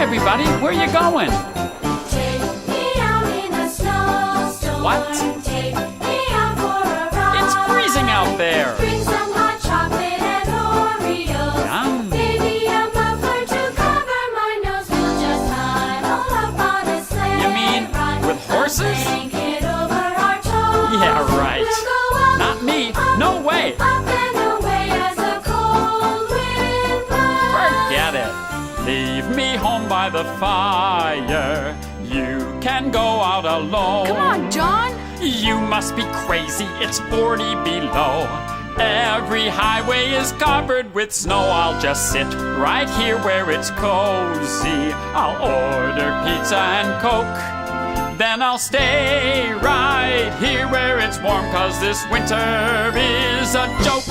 everybody, where you going? Take me out in a snowstorm. What? Take me out for a ride. It's freezing out there. Bring some hot chocolate and Oreos. Yum. Maybe a muffler to cover my nose. We'll just huddle up on a sleigh You mean ride. with horses? A blanket over our toes. Yeah, right. We'll go up, Not me. up, No way. up and away as the cold wind blows. Forget it. Leave me home by the fire. You can go out alone. Come on, John. You must be crazy. It's 40 below. Every highway is covered with snow. I'll just sit right here where it's cozy. I'll order pizza and Coke. Then I'll stay right here where it's warm, 'cause this winter is a joke.